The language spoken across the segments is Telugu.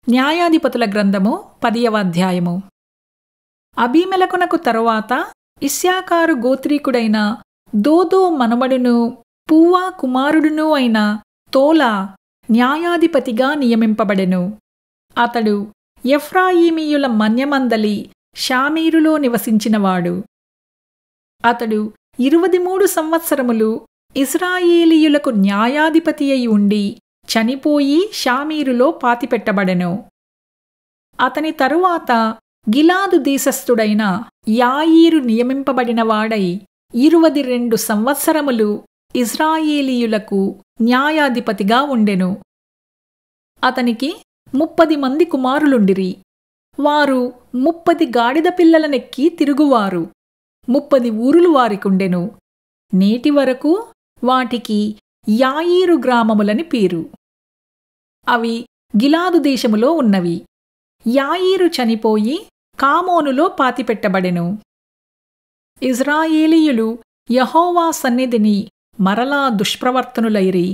న్యాయాధిపతుల గ్రంథము 10వ అధ్యాయము. అబీమెలకునకు తరువాత ఇశ్శాఖారు గోత్రీకుడైన దోదో మనమడును పువ్వా కుమారుడును అయిన తోలా న్యాయాధిపతిగా నియమింపబడెను. అతడు ఎఫ్రాయిమీయుల మన్యమందలి షామీరులో నివసించినవాడు. అతడు 23 సంవత్సరములు ఇశ్రాయేలీయులకు న్యాయాధిపతి అయి ఉండి చనిపోయి షామీరులో పాతిపెట్టబడెను. అతని తరువాత గిలాదు దేశస్థుడైన యాయీరు నియమింపబడినవాడై 22 సంవత్సరములు ఇశ్రాయేలీయులకు న్యాయాధిపతిగా ఉండెను. అతనికి 30 మంది కుమారులుండిరి. వారు 30 గాడిద పిల్లలనెక్కి తిరుగువారు. 30 ఊరులు వారికుండెను. నేటి వరకు వాటికి యాయీరు గ్రామములని పేరు. అవి గిలాదు దేశములో ఉన్నవి. యాయీరు చనిపోయి కామోనులో పాతిపెట్టబడెను. ఇశ్రాయేలీయులు యెహోవా సన్నిధిని మరలా దుష్ప్రవర్తనులైరి.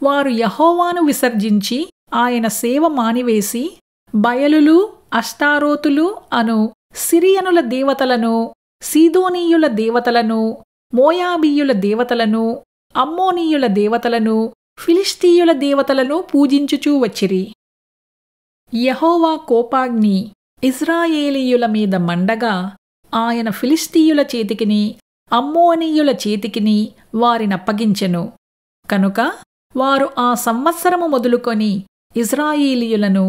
వారు యెహోవాను విసర్జించి ఆయన సేవ మానివేసి బయలులు అష్టారోతులు అను సిరియనుల దేవతలను, సీదోనీయుల దేవతలను, మోయాబీయుల దేవతలను, అమ్మోనీయుల దేవతలను, ఫిలిష్తీయుల దేవతలను పూజించుచూ వచ్చిరి. యెహోవా కోపాగ్ని ఇశ్రాయేలీయుల మీద మండగా ఆయన ఫిలిష్తీయుల చేతికిని అమ్మోనీయుల చేతికిని వారినప్పగించెను. కనుక వారు ఆ సంవత్సరము మొదలుకొని ఇశ్రాయేలీయులను,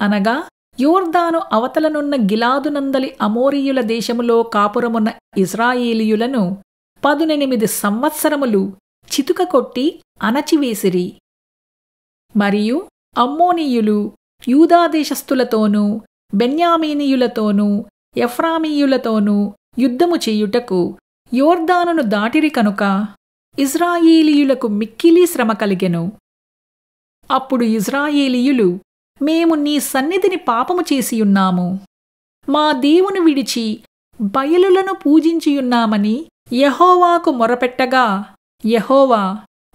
అనగా యోర్దాను అవతలనున్న గిలాదునందలి అమోరీయుల దేశములో కాపురమున్న ఇశ్రాయేలీయులను 18 సంవత్సరములు చితుక కొట్టి అణచివేసిరి. మరియు అమ్మోనీయులు యూదాదేశస్థులతోనూ బెన్యామీనీయులతోనూ ఎఫ్రామీయులతోనూ యుద్ధము చేయుటకు యోర్దానును దాటిరి కనుక ఇశ్రాయేలీయులకు మిక్కిలి శ్రమ కలిగెను. అప్పుడు ఇశ్రాయేలీయులు, మేము నీ సన్నిధిని పాపము చేసియున్నాము, మా దేవుని విడిచి బయలులను పూజించియున్నామని యెహోవాకు మొరపెట్టగా, యెహోవా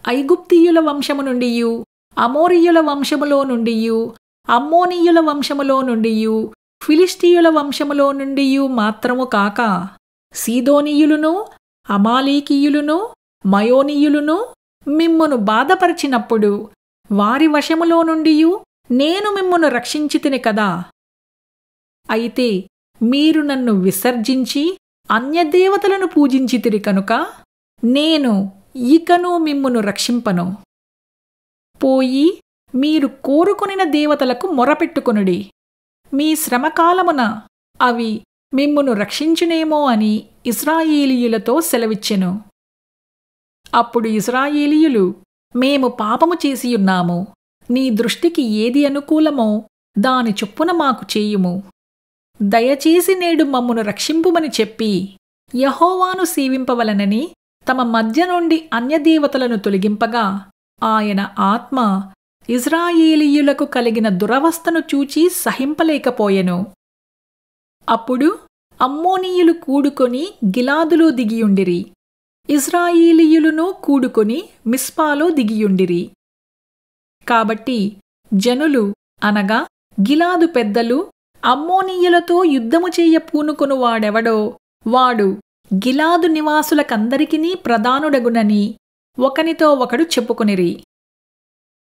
ఐగుప్తీయుల వంశము నుండియు అమోరీయుల వంశములో నుండియు అమ్మోనీయుల వంశములో నుండియు ఫిలిష్తీయుల వంశములో నుండియు మాత్రము కాక సీదోనీయులును అమాలేకీయులును మయోనీయులును మిమ్మును బాధపరిచినప్పుడు వారి వశములో నుండియు నేను మిమ్మును రక్షించితిని కదా. అయితే మీరు నన్ను విసర్జించి అన్యదేవతలను పూజించితిరి కనుక నేను ఇకను మిమ్మును రక్షింపను. పోయి మీరు కోరుకొనిన దేవతలకు మొరపెట్టుకొనుడి. మీ శ్రమకాలమున అవి మిమ్మును రక్షించునేమో అని ఇశ్రాయేలీయులతో సెలవిచ్చెను. అప్పుడు ఇశ్రాయేలీయులు, మేము పాపము చేసియున్నాము, నీ దృష్టికి ఏది అనుకూలమో దాని చొప్పున మాకు చేయుము, దయచేసి నేడు మమ్మును రక్షింపుమని చెప్పి యెహోవాను సేవింపవలనని తమ మధ్య నుండి అన్యదేవతలను తొలగింపగా ఆయన ఆత్మ ఇశ్రాయేలీయులకు కలిగిన దురవస్థను చూచి సహింపలేకపోయెను. అప్పుడు అమ్మోనీయులు కూడుకొని గిలాదులో దిగియుండిరి. ఇశ్రాయేలీయులును కూడుకొని మిస్పాలో దిగియుండిరి. కాబట్టి జనులు, అనగా గిలాదు పెద్దలు, అమ్మోనీయులతో యుద్ధము చేయ పూనుకొను వాడెవడో వాడు గిలాదు నివాసులకందరికినీ ప్రధానుడగునని ఒకనితో ఒకడు చెప్పుకొనిరి.